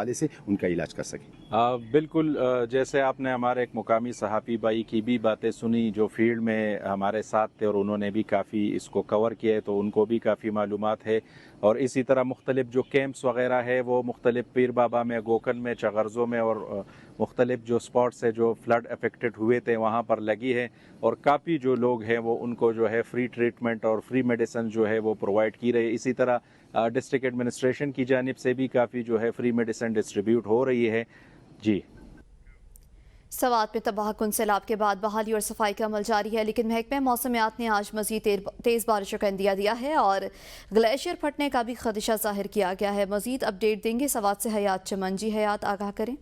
حوالے سے ان کا علاج کر سکیں. بالکل جیسے آپ نے ہمارے ایک مقامی صحافی بھائی کی بھی باتیں سنی جو فیلڈ میں ہمارے ساتھ تھے اور انہوں نے بھی کافی اس کو کور کیا ہے، تو ان کو بھی کافی معلومات ہے. اور اسی طرح مختلف جو کیمپس وغیرہ ہے وہ مختلف پیر بابا میں، گوکن میں، چغرزوں میں اور مختلف جو سپاٹس ہے جو فلڈ افیکٹڈ ہوئے تھے وہاں پر لگی ہے، اور کافی جو لوگ ہیں وہ ان کو جو ہے فری ٹریٹمنٹ اور فری میڈیسن جو ہے وہ پرووائڈ کی رہی ہے. اسی طرح ڈسٹرکٹ ایڈمنسٹریشن کی جانب سے بھی کافی جو ہے فری میڈیسن ڈسٹریبیوٹ ہو رہی ہے. جی، سوات میں تباہ کن سیلاب کے بعد بحالی اور صفائی کا عمل جاری ہے، لیکن محکمہ موسمیات نے آج مزید تیز بارشوں کا اندیہ دیا ہے اور گلیشیئر پھٹنے کا بھی خدشہ ظاہر کیا گیا ہے. مزید اپڈیٹ دیں گے سوات سے حیات چمن. جی حیات، آگاہ کریں.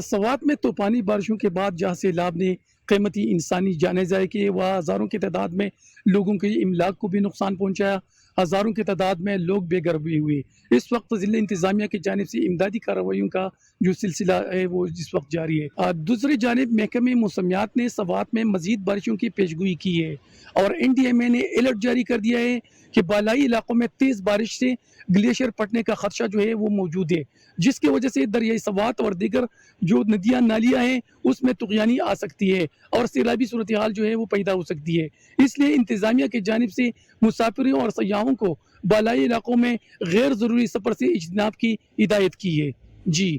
سوات میں طوفانی بارشوں کے بعد جہاں سیلاب نے قیمتی انسانی جانیں ضائع کیے، وہ ہزاروں کی تعداد میں لوگوں کے املاک کو بھی نقصان پہنچایا، ہزاروں کی تعداد میں لوگ بے گھر بھی ہوئے. اس وقت ضلع انتظامیہ کی جانب سے امدادی کارروائیوں کا جو سلسلہ ہے وہ اس وقت جاری ہے. دوسری جانب محکمہ موسمیات نے سوات میں مزید بارشوں کی پیشگوئی کی ہے اور NDMA نے الرٹ جاری کر دیا ہے کہ بالائی علاقوں میں تیز بارش سے گلیشیئر پھٹنے کا خدشہ جو ہے وہ موجود ہے، جس کی وجہ سے دریائے سوات اور دیگر جو ندیاں نالیاں ہیں اس میں طغیانی آ سکتی ہے اور سیلابی صورتحال جو ہے وہ پیدا ہو سکتی ہے. اس لیے انتظامیہ کی جانب سے مسافروں اور سیاحوں کو بالائی علاقوں میں غیر ضروری سفر سے اجتناب کی ہدایت کی ہے. جی،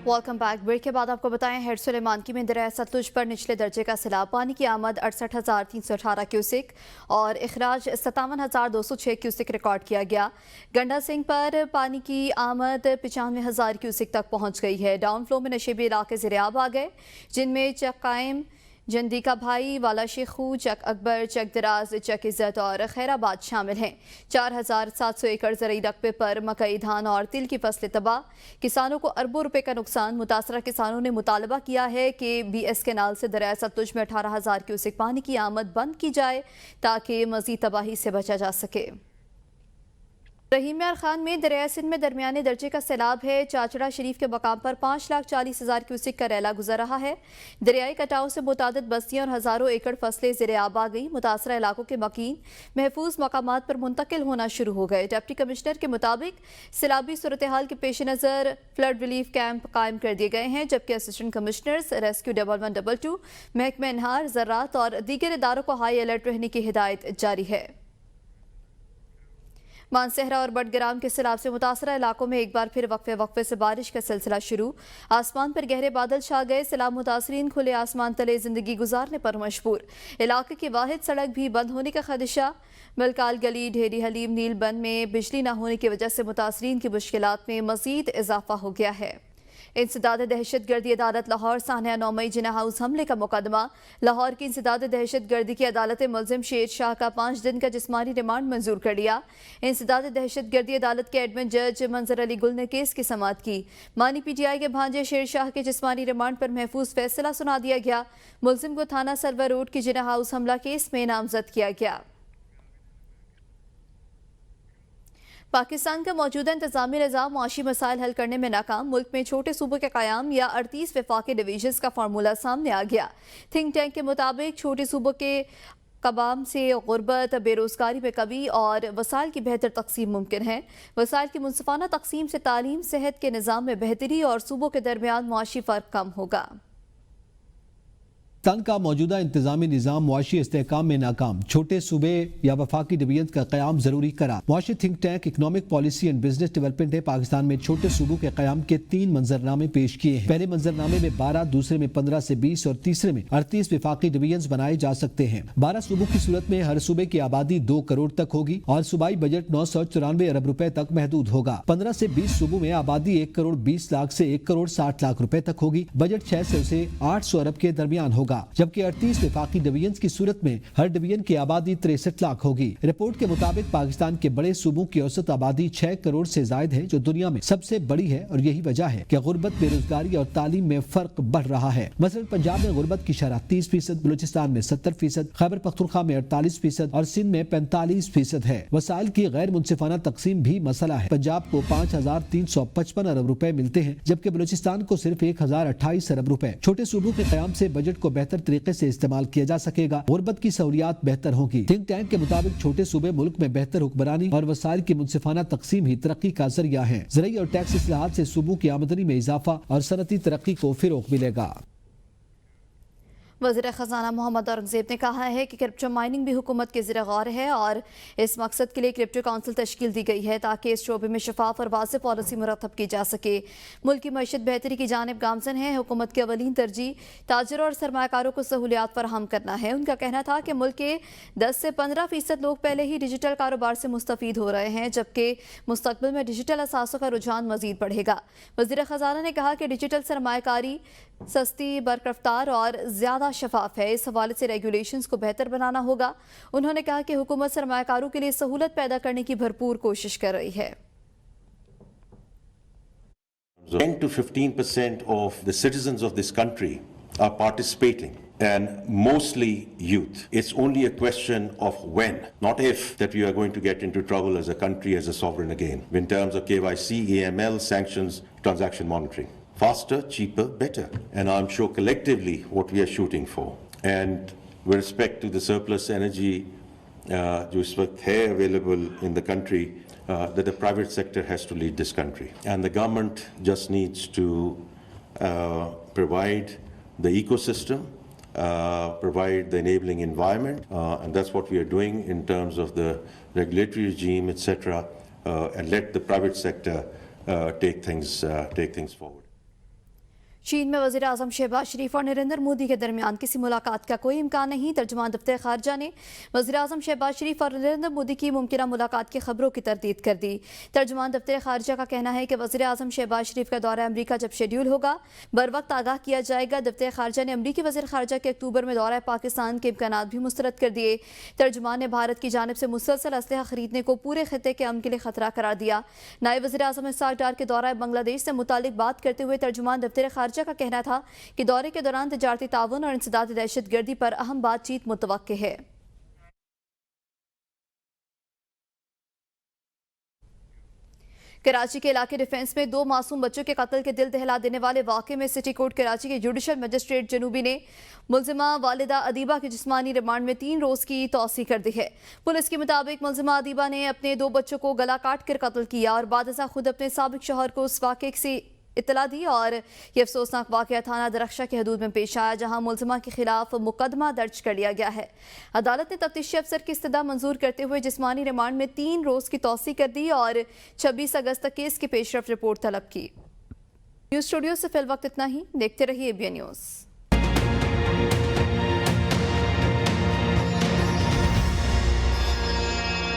ویلکم بیک. بریک کے بعد آپ کو بتائیں ہیڈ سلیمان کی میں دریائے ستلج پر نچلے درجے کا سیلاب، پانی کی آمد 68,318 کیوسک اور اخراج 57,206 کیوسک ریکارڈ کیا گیا. گنڈا سنگھ پر پانی کی آمد 95,000 کیوسک تک پہنچ گئی ہے. ڈاؤن فلو میں نشیبی علاقے زیرآب آ گئے، جن میں چک قائم، جندی کا بھائی، والا شیخو، چک اکبر، چک دراز، چک عزت اور خیر آباد شامل ہیں. 4,700 ایکڑ زرعی رقبے پر مکئی، دھان اور تل کی فصلیں تباہ، کسانوں کو اربوں روپے کا نقصان. متاثرہ کسانوں نے مطالبہ کیا ہے کہ BS کینال سے دریائے ستلج میں 18,000 کیوسک پانی کی آمد بند کی جائے تاکہ مزید تباہی سے بچا جا سکے. رحیم یار خان میں دریائے سندھ میں درمیانے درجے کا سیلاب ہے. چاچڑا شریف کے مقام پر 5,40,000 کیوسک کا ریلا گزر رہا ہے. دریائی کٹاؤ سے متعدد بستیاں اور ہزاروں ایکڑ فصلیں زیر آب آ گئی. متاثرہ علاقوں کے مکین محفوظ مقامات پر منتقل ہونا شروع ہو گئے. ڈپٹی کمشنر کے مطابق سیلابی صورتحال کے پیش نظر فلڈ ریلیف کیمپ قائم کر دیے گئے ہیں، جبکہ اسسٹنٹ کمشنرز ریسکیو 1122، محکمہ انہار، زراعت اور دیگر اداروں کو ہائی الرٹ رہنے کی ہدایت جاری ہے. مانسہرہ اور بٹگرام کے سیلاب سے متاثرہ علاقوں میں ایک بار پھر وقفے سے بارش کا سلسلہ شروع. آسمان پر گہرے بادل چھا گئے. سیلاب متاثرین کھلے آسمان تلے زندگی گزارنے پر مجبور. علاقے کی واحد سڑک بھی بند ہونے کا خدشہ. ملکال گلی، ڈھیری حلیم، نیل بند میں بجلی نہ ہونے کی وجہ سے متاثرین کی مشکلات میں مزید اضافہ ہو گیا ہے. انسداد دہشت گردی عدالت لاہور سانحہ 9 مئی جناح ہاؤس حملے کا مقدمہ. لاہور کی انسداد دہشت گردی کی عدالت ملزم شیر شاہ کا 5 دن کا جسمانی ریمانڈ منظور کر لیا. انسداد دہشت گردی عدالت کے ایڈمن جج منظر علی گل نے کیس کی سماعت کی. مانی PTI کے بھانجے شیر شاہ کے جسمانی ریمانڈ پر محفوظ فیصلہ سنا دیا گیا. ملزم کو تھانہ سرور روڈ کی جناح ہاؤس حملہ کیس میں نامزد کیا گیا. پاکستان کا موجودہ انتظامی نظام معاشی مسائل حل کرنے میں ناکام. ملک میں چھوٹے صوبوں کے قیام یا 38 وفاقی ڈویژنز کا فارمولہ سامنے آ گیا. تھنک ٹینک کے مطابق چھوٹے صوبوں کے قوام سے غربت، بے روزگاری میں کمی اور وسائل کی بہتر تقسیم ممکن ہے. وسائل کی منصفانہ تقسیم سے تعلیم، صحت کے نظام میں بہتری اور صوبوں کے درمیان معاشی فرق کم ہوگا. پاکستان کا موجودہ انتظامی نظام معاشی استحکام میں ناکام. چھوٹے صوبے یا وفاقی ڈویژن کا قیام ضروری قرار. معاشی think tank economic policy and business development نے پاکستان میں چھوٹے صوبوں کے قیام کے 3 منظرنامے پیش کیے ہیں. پہلے منظرنامے میں 12، دوسرے میں 15 سے 20 اور تیسرے میں 38 وفاقی ڈویژنز بنائے جا سکتے ہیں. 12 صوبوں کی صورت میں ہر صوبے کی آبادی 2 کروڑ تک ہوگی اور صوبائی بجٹ 994 ارب روپے تک محدود ہوگا. 15 سے 20 صوبوں میں آبادی 1 کروڑ 20 لاکھ سے 1 کروڑ 60 لاکھ روپے تک ہوگی. بجٹ 600 سے 800 ارب کے درمیان ہوگا، جبکہ 38 وفاقی ڈویژنز کی صورت میں ہر ڈویژن کی آبادی 63 لاکھ ہوگی. رپورٹ کے مطابق پاکستان کے بڑے صوبوں کی اوسط آبادی 6 کروڑ سے زائد ہے، جو دنیا میں سب سے بڑی ہے، اور یہی وجہ ہے کہ غربت، بے روزگاری اور تعلیم میں فرق بڑھ رہا ہے. مثلا پنجاب میں غربت کی شرح 30%، بلوچستان میں 70%، خیبر پختونخوا میں 48% اور سندھ میں 45% ہے. وسائل کی غیر منصفانہ تقسیم بھی مسئلہ ہے. پنجاب کو 5,355 ارب روپے ملتے ہیں، جبکہ بلوچستان کو صرف 1,028 ارب روپے. چھوٹے صوبوں کے قیام سے بجٹ کو بہتر طریقے سے استعمال کیا جا سکے گا، غربت کی سہولیات بہتر ہوں گی۔ تھنک ٹینک کے مطابق چھوٹے صوبے ملک میں بہتر حکمرانی اور وسائل کی منصفانہ تقسیم ہی ترقی کا ذریعہ ہے۔ زرعی اور ٹیکس اصلاحات سے صوبوں کی آمدنی میں اضافہ اور صنعتی ترقی کو فروغ ملے گا۔ وزیر خزانہ محمد اورنگزیب نے کہا ہے کہ کرپٹو مائننگ بھی حکومت کے زیر غور ہے اور اس مقصد کے لیے کرپٹو کونسل تشکیل دی گئی ہے تاکہ اس شعبے میں شفاف اور واضح پالیسی مرتب کی جا سکے۔ ملک کی معیشت بہتری کی جانب گامزن ہے۔ حکومت کی اولین ترجیح تاجروں اور سرمایہ کاروں کو سہولیات فراہم کرنا ہے۔ ان کا کہنا تھا کہ ملک کے 10 سے 15% لوگ پہلے ہی ڈیجیٹل کاروبار سے مستفید ہو رہے ہیں، جبکہ مستقبل میں ڈیجیٹل اثاثوں کا رجحان مزید بڑھے گا۔ وزیر خزانہ نے کہا کہ ڈیجیٹل سرمایہ کاری سستی، برقرفتار اور زیادہ شفاف ہے۔ اس حوالے سے ریگولیشنز کو بہتر بنانا ہوگا۔ انہوں نے کہا کہ حکومت سرمایہ کاروں کے لیے سہولت پیدا کرنے کی بھرپور کوشش کر رہی ہے۔ 10 to 15% of the citizens of this country are participating, and mostly youth. It's only a question of when, not if, that we are going to get into trouble as a country, as a sovereign again, in terms of KYC, AML, sanctions, transaction monitoring. Faster, cheaper, better. And I'm sure collectively what we are shooting for. And with respect to the surplus energy جو اس وقت ہے available in the country, that the private sector has to lead this country. And the government just needs to provide the ecosystem, provide the enabling environment, and that's what we are doing in terms of the regulatory regime, etc., and let the private sector take things forward. چین میں وزیر اعظم شہباز شریف اور نریندر مودی کے درمیان کسی ملاقات کا کوئی امکان نہیں۔ ترجمان دفتر خارجہ نے وزیر اعظم شہباز شریف اور نریندر مودی کی ممکنہ ملاقات کی خبروں کی تردید کر دی۔ ترجمان دفتر خارجہ کا کہنا ہے کہ وزیر اعظم شہباز شریف کا دورہ امریکہ جب شیڈیول ہوگا بر وقت آگاہ کیا جائے گا۔ دفتر خارجہ نے امریکی وزیر خارجہ کے اکتوبر میں دورہ پاکستان کے امکانات بھی مسترد کر دیے۔ ترجمان نے بھارت کی جانب سے مسلسل اسلحہ خریدنے کو پورے خطے کے امن کے لیے خطرہ قرار دیا۔ نائب وزیر اعظم اسحاق ڈار کے دورہ بنگلہ دیش سے متعلق بات کرتے ہوئے ترجمان دفتر خارجہ کا کہنا تھا کہ دورے کے دوران تجارتی تعاون اور انسداد دہشت گردی پر اہم بات چیت متوقع ہے۔ کراچی کے علاقے ڈیفنس میں 2 معصوم بچوں کے قتل کے دل دہلا دینے والے واقعے میں سٹی کورٹ کراچی کے جوڈیشل مجسٹریٹ جنوبی نے ملزمہ والدہ ادیبہ کے جسمانی ریمانڈ میں 3 روز کی توسیع کر دی ہے۔ پولیس کے مطابق ملزمہ ادیبہ نے اپنے 2 بچوں کو گلا کاٹ کر قتل کیا اور بعد ازاں خود اپنے سابق شوہر کو اس واقعے سے اطلاع دی، اور یہ افسوسناک واقعہ تھانہ درخشہ کے حدود میں پیش آیا جہاں ملزمہ کے خلاف مقدمہ درج کر لیا گیا ہے۔ عدالت نے تفتیشی افسر کی استدعا منظور کرتے ہوئے جسمانی ریمانڈ میں 3 روز کی توسیع کر دی اور 26 اگست تک کیس کی پیش رفت رپورٹ طلب کی۔ نیوز اسٹوڈیو سے فی الوقت اتنا ہی، دیکھتے رہیے ABN نیوز۔